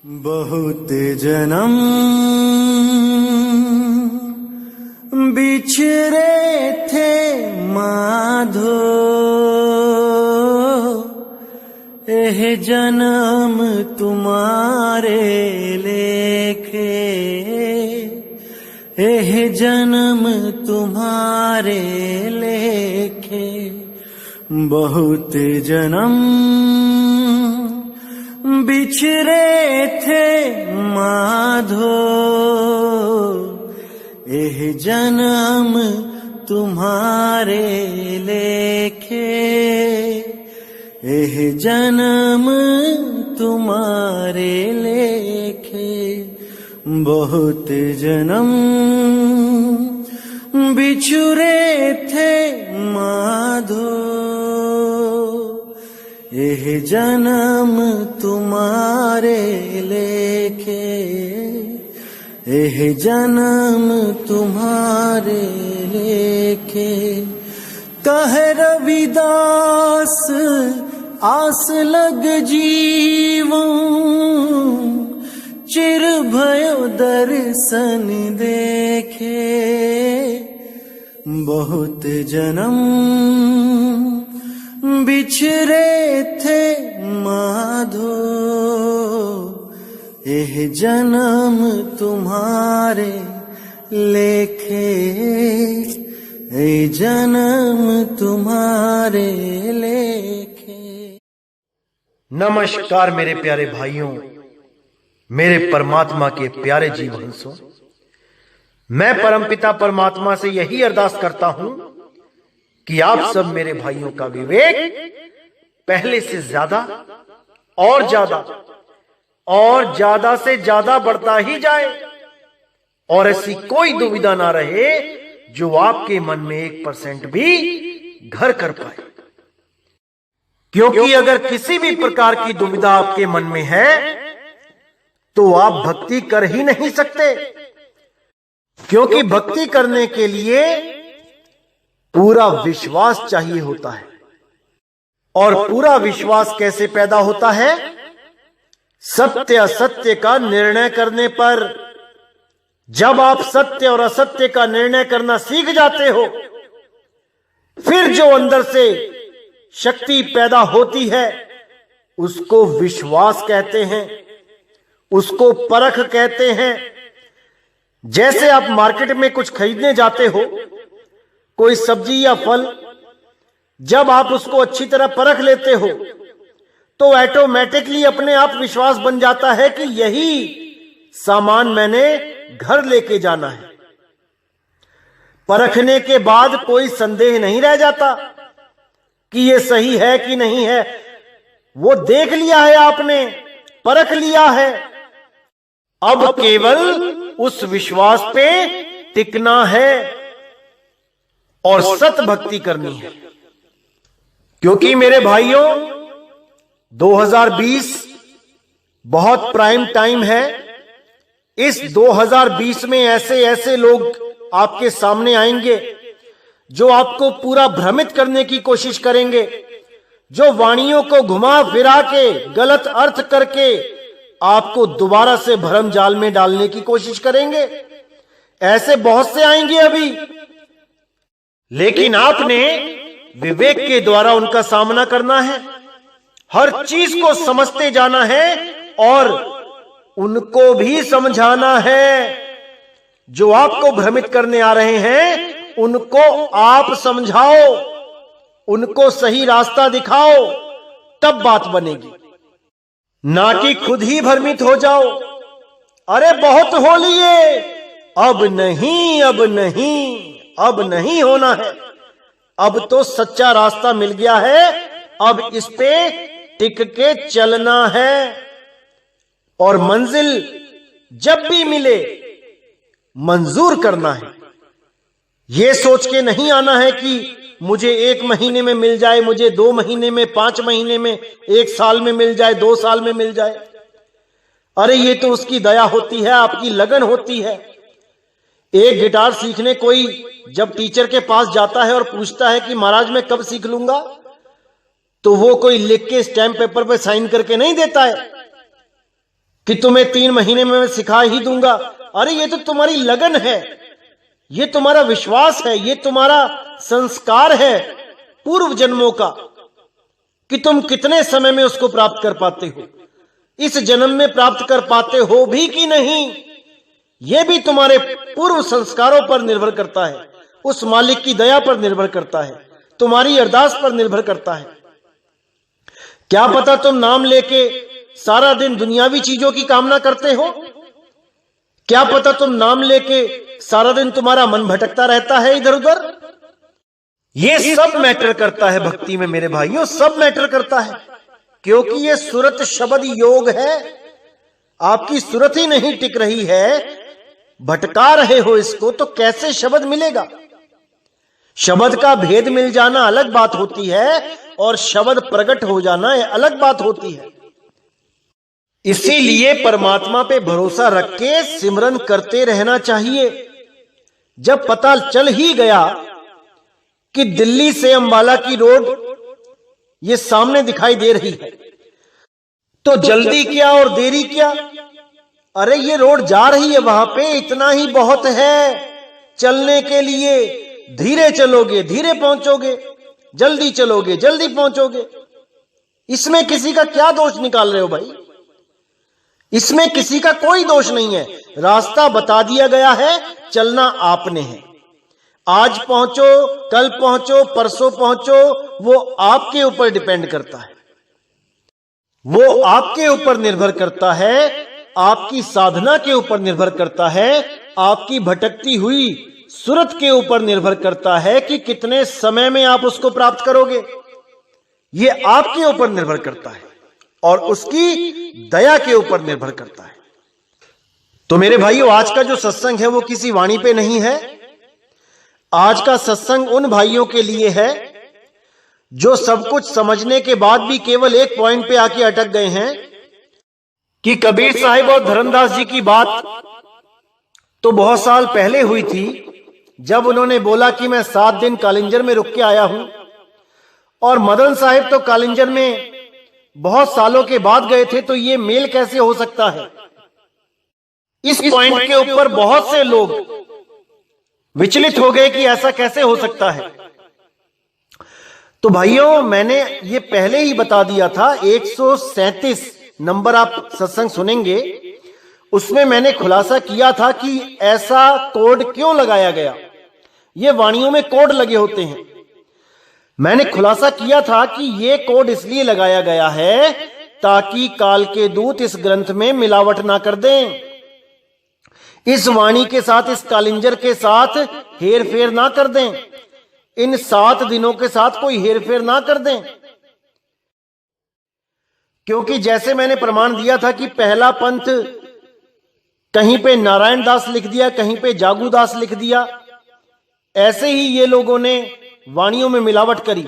बहुत जन्म बिछड़े थे माधो, एह जन्म तुम्हारे लेखे, एह जन्म तुम्हारे लेखे। बहुत जन्म बिछड़े थे माधो, एह जन्म तुम्हारे लेखे, एह जन्म तुम्हारे लेखे। बहुत जन्म बिछुरे थे माधो, एह जन्म तुम्हारे लेखे, एह जन्म तुम्हारे लेखे। कहे रविदास आस लग जीवों, चिर भयो दर्शन देखे। बहुत जन्म बिछड़े थे माधो, एह जन्म तुम्हारे लेखे, एह जन्म तुम्हारे लेखे। नमस्कार मेरे प्यारे भाइयों, मेरे परमात्मा के प्यारे जीव हंसों। मैं परमपिता परमात्मा से यही अरदास करता हूं कि आप सब मेरे भाइयों का विवेक पहले से ज्यादा और ज्यादा से ज्यादा बढ़ता ही जाए, और ऐसी कोई दुविधा ना रहे जो आपके मन में 1% भी घर कर पाए। क्योंकि अगर किसी भी प्रकार की दुविधा आपके मन में है तो आप भक्ति कर ही नहीं सकते, क्योंकि भक्ति करने के लिए पूरा विश्वास चाहिए होता है। और पूरा विश्वास कैसे पैदा होता है? सत्य असत्य का निर्णय करने पर। जब आप सत्य और असत्य का निर्णय करना सीख जाते हो, फिर जो अंदर से शक्ति पैदा होती है उसको विश्वास कहते हैं, उसको परख कहते हैं। जैसे आप मार्केट में कुछ खरीदने जाते हो, कोई सब्जी या फल, जब आप उसको अच्छी तरह परख लेते हो तो ऑटोमेटिकली अपने आप विश्वास बन जाता है कि यही सामान मैंने घर लेके जाना है। परखने के बाद कोई संदेह नहीं रह जाता कि ये सही है कि नहीं है। वो देख लिया है आपने, परख लिया है। अब केवल उस विश्वास पे टिकना है और सत भक्ति करनी है। क्योंकि मेरे भाइयों, 2020 बहुत प्राइम टाइम है। इस 2020 में ऐसे ऐसे लोग आपके सामने आएंगे जो आपको पूरा भ्रमित करने की कोशिश करेंगे, जो वाणियों को घुमा फिरा के गलत अर्थ करके आपको दोबारा से भ्रम जाल में डालने की कोशिश करेंगे। ऐसे बहुत से आएंगे अभी, लेकिन आपने विवेक के द्वारा उनका सामना करना है। हर चीज को समझते जाना है और उनको भी समझाना है। जो आपको भ्रमित करने आ रहे हैं उनको आप समझाओ, उनको सही रास्ता दिखाओ, तब बात बनेगी। ना कि खुद ही भ्रमित हो जाओ। अरे बहुत हो लिए, अब नहीं, अब नहीं, अब नहीं होना है। अब तो सच्चा रास्ता मिल गया है, अब इस पे टिक के चलना है। और मंजिल जब भी मिले मंजूर करना है। यह सोच के नहीं आना है कि मुझे 1 महीने में मिल जाए, मुझे 2 महीने में, 5 महीने में, 1 साल में मिल जाए, 2 साल में मिल जाए। अरे ये तो उसकी दया होती है, आपकी लगन होती है। एक गिटार सीखने कोई जब टीचर के पास जाता है और पूछता है कि महाराज मैं कब सीख लूंगा, तो वो कोई लिख के स्टैम्प पेपर पे साइन करके नहीं देता है। कि तुम्हें 3 महीने में मैं सिखा ही दूंगा। अरे ये तो तुम्हारी लगन है, ये तुम्हारा विश्वास है, ये तुम्हारा संस्कार है पूर्व जन्मों का कि तुम कितने समय में उसको प्राप्त कर पाते हो, इस जन्म में प्राप्त कर पाते हो भी कि नहीं, यह भी तुम्हारे पूर्व संस्कारों पर निर्भर करता है, उस मालिक की दया पर निर्भर करता है, तुम्हारी अरदास पर निर्भर करता है। क्या पता तुम नाम लेके सारा दिन दुनियावी चीजों की कामना करते हो, क्या पता तुम नाम लेके सारा दिन तुम्हारा मन भटकता रहता है इधर उधर। यह सब मैटर करता है भक्ति में मेरे भाइयों, सब मैटर करता है, क्योंकि यह सुरत शब्द योग है। आपकी सुरत ही नहीं टिक रही है, भटका रहे हो इसको, तो कैसे शब्द मिलेगा। शब्द का भेद मिल जाना अलग बात होती है और शब्द प्रकट हो जाना यह अलग बात होती है। इसीलिए परमात्मा पे भरोसा रख के सिमरन करते रहना चाहिए। जब पता चल ही गया कि दिल्ली से अंबाला की रोड ये सामने दिखाई दे रही है, तो जल्दी क्या और देरी क्या। अरे ये रोड जा रही है वहां पे, इतना ही बहुत है चलने के लिए। धीरे चलोगे धीरे पहुंचोगे, जल्दी चलोगे जल्दी पहुंचोगे। इसमें किसी का क्या दोष निकाल रहे हो भाई, इसमें किसी का कोई दोष नहीं है। रास्ता बता दिया गया है, चलना आपने है। आज पहुंचो, कल पहुंचो, परसों पहुंचो, वो आपके ऊपर डिपेंड करता है, वो आपके ऊपर निर्भर करता है, आपकी साधना के ऊपर निर्भर करता है, आपकी भटकती हुई सुरत के ऊपर निर्भर करता है कि कितने समय में आप उसको प्राप्त करोगे। ये आपके ऊपर निर्भर करता है और उसकी दया के ऊपर निर्भर करता है। तो मेरे भाइयों, आज का जो सत्संग है वो किसी वाणी पे नहीं है। आज का सत्संग उन भाइयों के लिए है जो सब कुछ समझने के बाद भी केवल एक पॉइंट पे आके अटक गए हैं कि कबीर साहिब और धर्मदास जी की बात तो बहुत साल पहले हुई थी, जब उन्होंने बोला कि मैं 7 दिन कालिंजर में रुक के आया हूं, और मदन साहिब तो कालिंजर में बहुत सालों के बाद गए थे, तो ये मेल कैसे हो सकता है। इस पॉइंट के ऊपर बहुत से लोग विचलित हो गए कि ऐसा कैसे हो सकता है। तो भाइयों, मैंने ये पहले ही बता दिया था, 137 नंबर आप सत्संग सुनेंगे, उसमें मैंने खुलासा किया था कि ऐसा कोड क्यों लगाया गया। ये वाणियों में कोड लगे होते हैं। मैंने खुलासा किया था कि ये कोड इसलिए लगाया गया है ताकि काल के दूत इस ग्रंथ में मिलावट ना कर दें, इस वाणी के साथ, इस कालिंजर के साथ हेर फेर ना कर दें, इन 7 दिनों के साथ कोई हेर फेर ना कर दें। क्योंकि जैसे मैंने प्रमाण दिया था कि पहला पंथ कहीं पे नारायण दास लिख दिया, कहीं पे जागू दास लिख दिया, ऐसे ही ये लोगों ने वाणियों में मिलावट करी।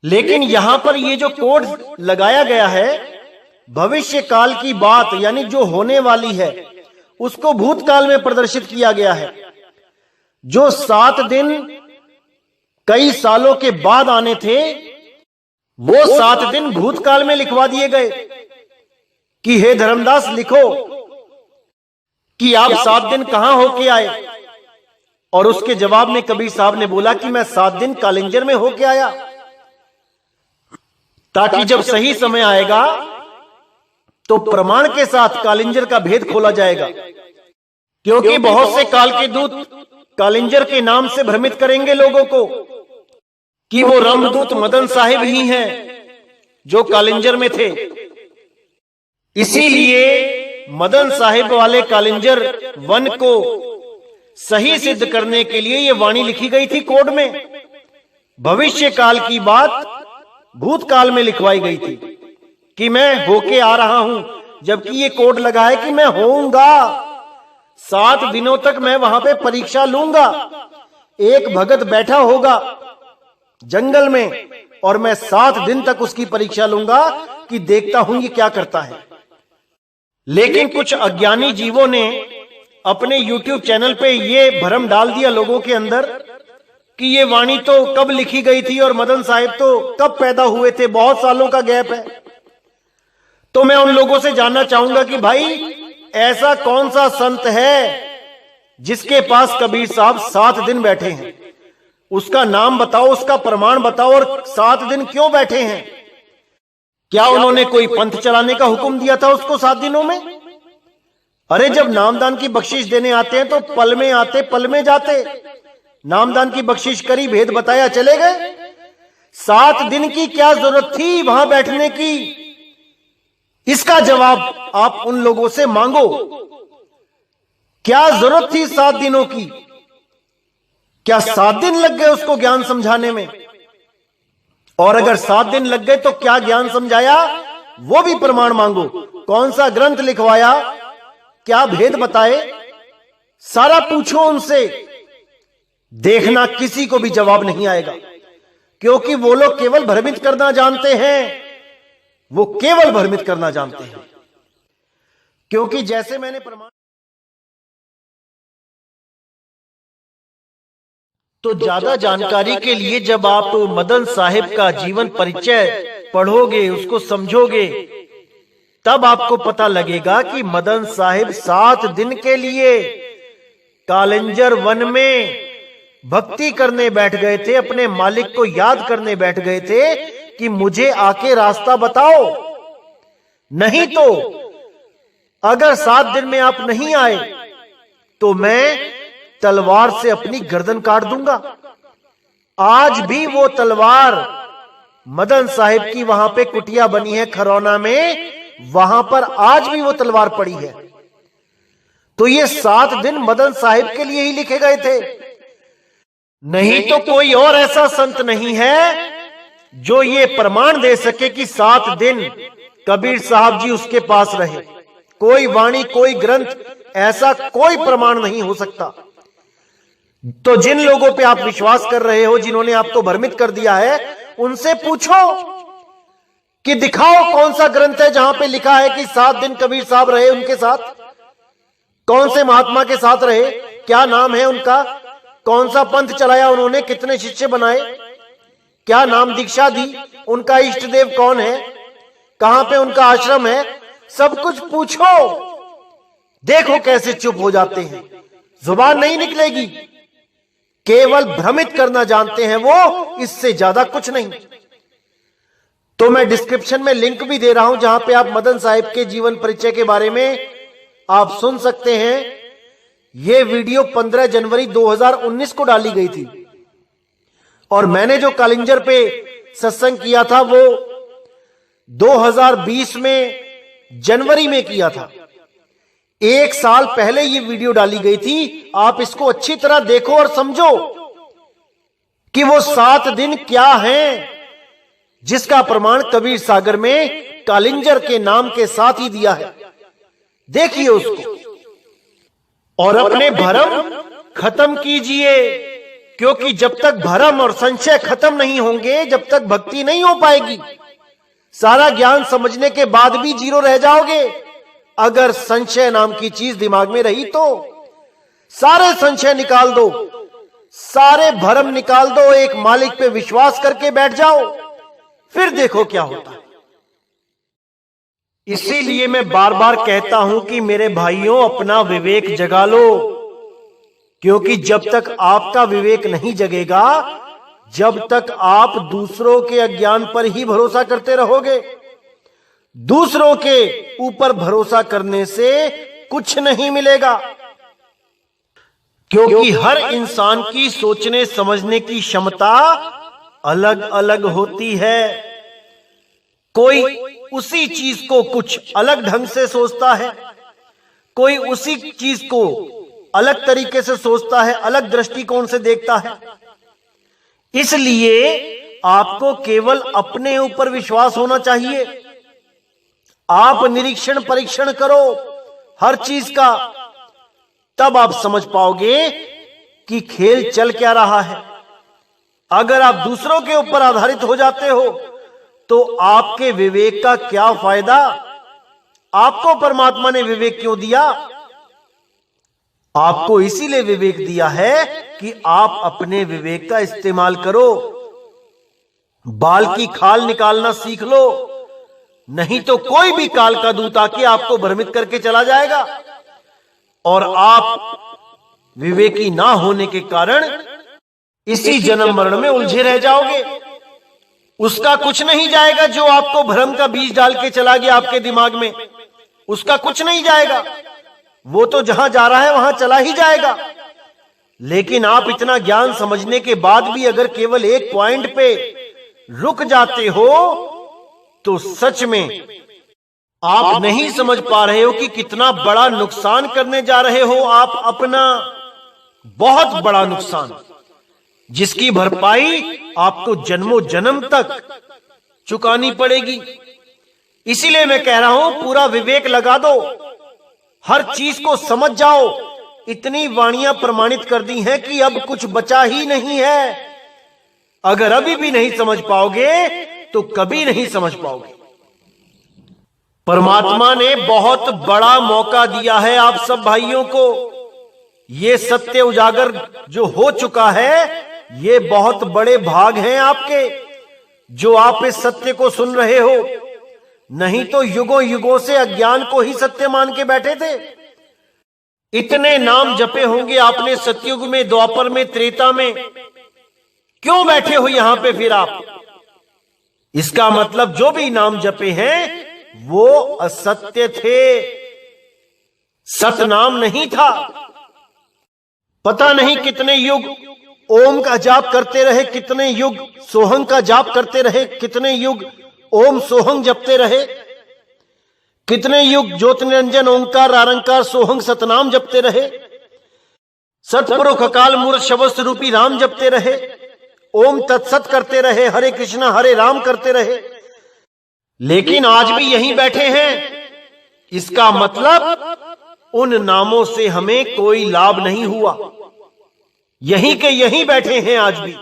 लेकिन यहां पर ये जो कोड लगाया गया है, भविष्य काल की बात यानी जो होने वाली है उसको भूतकाल में प्रदर्शित किया गया है। जो 7 दिन कई सालों के बाद आने थे, वो 7 दिन भूतकाल में लिखवा दिए गए कि हे धर्मदास लिखो कि आप 7 दिन कहां होके आए। और उसके जवाब में कबीर साहब ने बोला कि मैं 7 दिन कालिंजर में होके आया, ताकि जब सही समय आएगा तो प्रमाण के साथ कालिंजर का भेद खोला जाएगा। क्योंकि बहुत से काल के दूत कालिंजर के नाम से भ्रमित करेंगे लोगों को कि वो रामदूत मदन साहिब ही हैं जो कालिंजर में थे। इसीलिए मदन साहिब वाले कालिंजर वन को सही सिद्ध करने के लिए ये वाणी लिखी गई थी कोड में। भविष्य काल की बात भूतकाल में लिखवाई गई थी कि मैं होके आ रहा हूं, जबकि ये कोड लगा है कि मैं होऊंगा। 7 दिनों तक मैं वहां पे परीक्षा लूंगा। एक भगत बैठा होगा जंगल में और मैं 7 दिन तक उसकी परीक्षा लूंगा कि देखता हूं ये क्या करता है। लेकिन कुछ अज्ञानी जीवों ने अपने YouTube चैनल पे ये भ्रम डाल दिया लोगों के अंदर कि ये वाणी तो कब लिखी गई थी और मदन साहिब तो कब पैदा हुए थे, बहुत सालों का गैप है। तो मैं उन लोगों से जानना चाहूंगा कि भाई ऐसा कौन सा संत है जिसके पास कबीर साहब 7 दिन बैठे हैं? उसका नाम बताओ, उसका प्रमाण बताओ, और 7 दिन क्यों बैठे हैं? क्या उन्होंने कोई पंथ चलाने का हुक्म दिया था उसको 7 दिनों में? अरे जब नामदान की बख्शिश देने आते हैं तो पल में आते पल में जाते। नामदान की बख्शिश करी, भेद बताया, चले गए। 7 दिन की क्या जरूरत थी वहां बैठने की? इसका जवाब आप उन लोगों से मांगो। क्या जरूरत थी 7 दिनों की? क्या 7 दिन लग गए उसको ज्ञान समझाने में? और अगर 7 दिन लग गए तो क्या ज्ञान समझाया, वो भी प्रमाण मांगो। कौन सा ग्रंथ लिखवाया, क्या भेद बताए, सारा पूछो उनसे। देखना किसी को भी जवाब नहीं आएगा, क्योंकि वो लोग केवल भ्रमित करना जानते हैं। वो केवल भ्रमित करना जानते हैं। क्योंकि जैसे मैंने प्रमाण, तो ज्यादा जानकारी के लिए जब आप मदन साहिब का जीवन परिचय पढ़ोगे, उसको समझोगे, तब आपको पता लगेगा कि मदन साहिब 7 दिन के लिए कालिंजर वन में भक्ति करने बैठ गए थे। अपने मालिक को याद करने बैठ गए थे कि मुझे आके रास्ता बताओ। नहीं तो अगर 7 दिन में आप नहीं आए तो मैं तलवार से अपनी गर्दन काट दूंगा। आज भी वो तलवार मदन साहिब की वहां पे कुटिया बनी है खरौना में, वहां पर आज भी वो तलवार पड़ी है। तो ये 7 दिन मदन साहिब के लिए ही लिखे गए थे। नहीं तो कोई और ऐसा संत नहीं है जो ये प्रमाण दे सके कि 7 दिन कबीर साहब जी उसके पास रहे। कोई वाणी, कोई ग्रंथ, ऐसा कोई प्रमाण नहीं हो सकता। तो जिन लोगों पे आप विश्वास कर रहे हो, जिन्होंने आपको भ्रमित कर दिया है, उनसे पूछो कि दिखाओ कौन सा ग्रंथ है जहां पे लिखा है कि 7 दिन कबीर साहब रहे उनके साथ। कौन से महात्मा के साथ रहे, क्या नाम है उनका, कौन सा पंथ चलाया उन्होंने, कितने शिष्य बनाए, क्या नाम दीक्षा दी, उनका इष्ट देव कौन है, कहां पे उनका आश्रम है, सब कुछ पूछो। देखो कैसे चुप हो जाते हैं, जुबान नहीं निकलेगी। केवल भ्रमित करना जानते हैं वो, इससे ज्यादा कुछ नहीं। तो मैं डिस्क्रिप्शन में लिंक भी दे रहा हूं जहां पे आप मदन साहिब के जीवन परिचय के बारे में आप सुन सकते हैं। यह वीडियो 15 जनवरी 2019 को डाली गई थी और मैंने जो कालिंजर पे सत्संग किया था वो 2020 में जनवरी में किया था। 1 साल पहले ये वीडियो डाली गई थी। आप इसको अच्छी तरह देखो और समझो कि वो 7 दिन क्या हैं, जिसका प्रमाण कबीर सागर में कालिंजर के नाम के साथ ही दिया है। देखिए उसको और अपने भरम खत्म कीजिए, क्योंकि जब तक भरम और संशय खत्म नहीं होंगे, जब तक भक्ति नहीं हो पाएगी। सारा ज्ञान समझने के बाद भी जीरो रह जाओगे अगर संशय नाम की चीज दिमाग में रही तो। सारे संशय निकाल दो, सारे भरम निकाल दो, एक मालिक पे विश्वास करके बैठ जाओ, फिर देखो क्या होता है। इसीलिए मैं बार बार कहता हूं कि मेरे भाइयों, अपना विवेक जगा लो, क्योंकि जब तक आपका विवेक नहीं जगेगा, जब तक आप दूसरों के अज्ञान पर ही भरोसा करते रहोगे। दूसरों के ऊपर भरोसा करने से कुछ नहीं मिलेगा, क्योंकि हर इंसान की सोचने समझने की क्षमता अलग अलग होती है। कोई उसी चीज को कुछ अलग ढंग से सोचता है, कोई उसी चीज को अलग तरीके से सोचता है, अलग दृष्टिकोण से देखता है। इसलिए आपको केवल अपने ऊपर विश्वास होना चाहिए। आप निरीक्षण परीक्षण करो हर चीज का, तब आप समझ पाओगे कि खेल चल क्या रहा है। अगर आप दूसरों के ऊपर आधारित हो जाते हो तो आपके विवेक का क्या फायदा। आपको परमात्मा ने विवेक क्यों दिया? आपको इसीलिए विवेक दिया है कि आप अपने विवेक का इस्तेमाल करो। बाल की खाल निकालना सीख लो, नहीं तो कोई भी काल का दूत आके आपको भ्रमित करके चला जाएगा और आप विवेकी ना होने के कारण इसी जन्म मरण में उलझे रह जाओगे। उसका कुछ नहीं जाएगा जो आपको भ्रम का बीज डाल के चला गया आपके दिमाग में, उसका कुछ नहीं जाएगा। वो तो जहां जा रहा है वहां चला ही जाएगा। लेकिन आप इतना ज्ञान समझने के बाद भी अगर केवल एक पॉइंट पे रुक जाते हो तो सच में आप नहीं समझ पा रहे हो कि कितना बड़ा नुकसान करने जा रहे हो आप अपना, बहुत बड़ा नुकसान, जिसकी भरपाई आपको जन्मों जन्म तक चुकानी पड़ेगी। इसीलिए मैं कह रहा हूं पूरा विवेक लगा दो, हर चीज को समझ जाओ। इतनी वाणियां प्रमाणित कर दी हैं कि अब कुछ बचा ही नहीं है। अगर अभी भी नहीं समझ पाओगे तो कभी नहीं समझ पाओगे। परमात्मा ने बहुत बड़ा मौका दिया है आप सब भाइयों को। ये सत्य उजागर जो हो चुका है, ये बहुत बड़े भाग हैं आपके जो आप इस सत्य को सुन रहे हो। नहीं तो युगों युगों से अज्ञान को ही सत्य मान के बैठे थे। इतने नाम जपे होंगे आपने सतयुग में, द्वापर में, त्रेता में, क्यों बैठे हो यहां पे फिर आप? इसका मतलब जो भी नाम जपे हैं वो असत्य थे, सतनाम नहीं था। पता नहीं कितने युग ओम का जाप करते रहे, कितने युग सोहंग का जाप करते रहे, कितने युग ओम सोहंग जपते रहे, कितने युग ज्योति निरंजन ओंकार आरंकार सोहंग सतनाम जपते रहे, सतपुरुष अकाल मूर्त शब्द रूपी राम जपते रहे, ओम तत्सत करते रहे, हरे कृष्णा हरे राम करते रहे। लेकिन आज भी यहीं बैठे हैं। इसका मतलब उन नामों से हमें कोई लाभ नहीं हुआ। यहीं के यहीं बैठे हैं आज भी।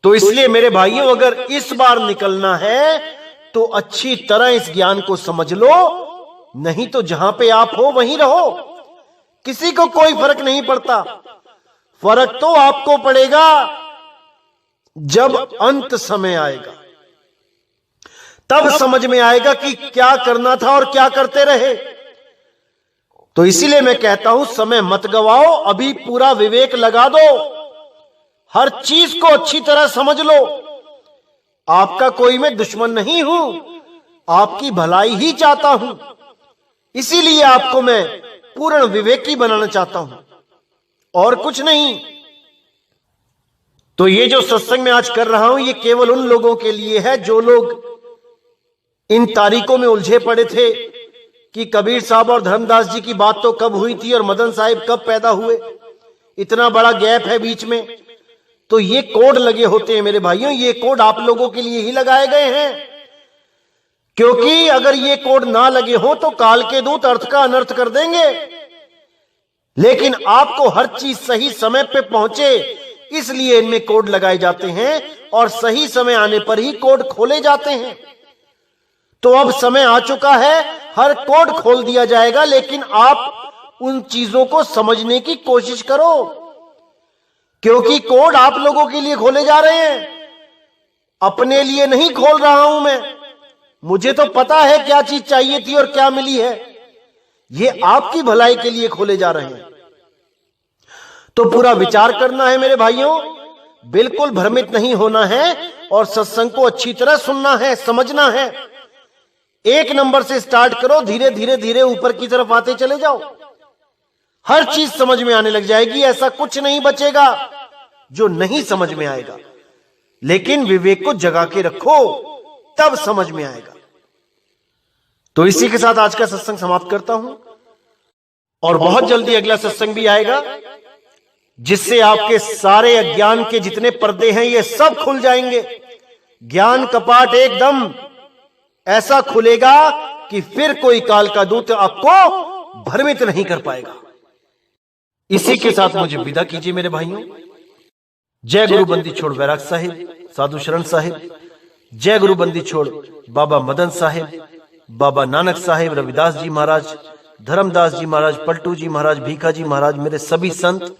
तो इसलिए मेरे भाइयों, अगर इस बार निकलना है तो अच्छी तरह इस ज्ञान को समझ लो, नहीं तो जहां पे आप हो वहीं रहो। किसी को कोई फर्क नहीं पड़ता। फर्क तो आपको पड़ेगा जब अंत समय आएगा, तब समझ में आएगा कि क्या करना था और क्या करते रहे। तो इसीलिए मैं कहता हूं समय मत गवाओ, अभी पूरा विवेक लगा दो, हर चीज को अच्छी तरह समझ लो। आपका कोई मैं दुश्मन नहीं हूं, आपकी भलाई ही चाहता हूं। इसीलिए आपको मैं पूर्ण विवेकी बनाना चाहता हूं और कुछ नहीं। तो ये जो सत्संग मैं आज कर रहा हूं, ये केवल उन लोगों के लिए है जो लोग इन तारीखों में उलझे पड़े थे कि कबीर साहब और धर्मदास जी की बात तो कब हुई थी और मदन साहिब कब पैदा हुए, इतना बड़ा गैप है बीच में। तो ये कोड लगे होते हैं मेरे भाइयों, ये कोड आप लोगों के लिए ही लगाए गए हैं, क्योंकि अगर ये कोड ना लगे हो तो काल के दूत अर्थ का अनर्थ कर देंगे। लेकिन आपको हर चीज सही समय पे पहुंचे, इसलिए इनमें कोड लगाए जाते हैं और सही समय आने पर ही कोड खोले जाते हैं। तो अब समय आ चुका है, हर कोड खोल दिया जाएगा, लेकिन आप उन चीजों को समझने की कोशिश करो, क्योंकि कोड आप लोगों के लिए खोले जा रहे हैं, अपने लिए नहीं खोल रहा हूं मैं। मुझे तो पता है क्या चीज चाहिए थी और क्या मिली है, ये आपकी भलाई के लिए खोले जा रहे हैं। तो पूरा विचार करना है मेरे भाइयों, बिल्कुल भ्रमित नहीं होना है और सत्संग को अच्छी तरह सुनना है, समझना है। एक नंबर से स्टार्ट करो, धीरे धीरे धीरे ऊपर की तरफ आते चले जाओ, हर चीज समझ में आने लग जाएगी। ऐसा कुछ नहीं बचेगा जो नहीं समझ में आएगा, लेकिन विवेक को जगा के रखो, तब समझ में आएगा। तो इसी के साथ आज का सत्संग समाप्त करता हूं और बहुत जल्दी अगला सत्संग भी आएगा, जिससे आपके सारे अज्ञान के जितने पर्दे हैं ये सब खुल जाएंगे। ज्ञान कपाट एकदम ऐसा खुलेगा कि फिर कोई काल का दूत आपको भ्रमित नहीं कर पाएगा। इसी के साथ मुझे विदा कीजिए मेरे भाइयों। जय गुरु बंदी छोड़ वैराग साहिब, साधु शरण साहिब, जय गुरु बंदी छोड़ बाबा मदन साहिब, बाबा नानक साहिब, रविदास जी महाराज, धर्मदास जी महाराज, पलटू जी महाराज, भीखा जी महाराज, मेरे सभी संत,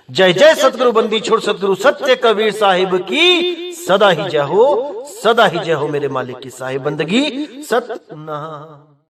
जय जय सतगुरु बंदी छोड़ सतगुरु सत्य कबीर साहिब की सदा ही जय हो, सदा ही जय हो मेरे मालिक की साहिब बंदगी सतनाम।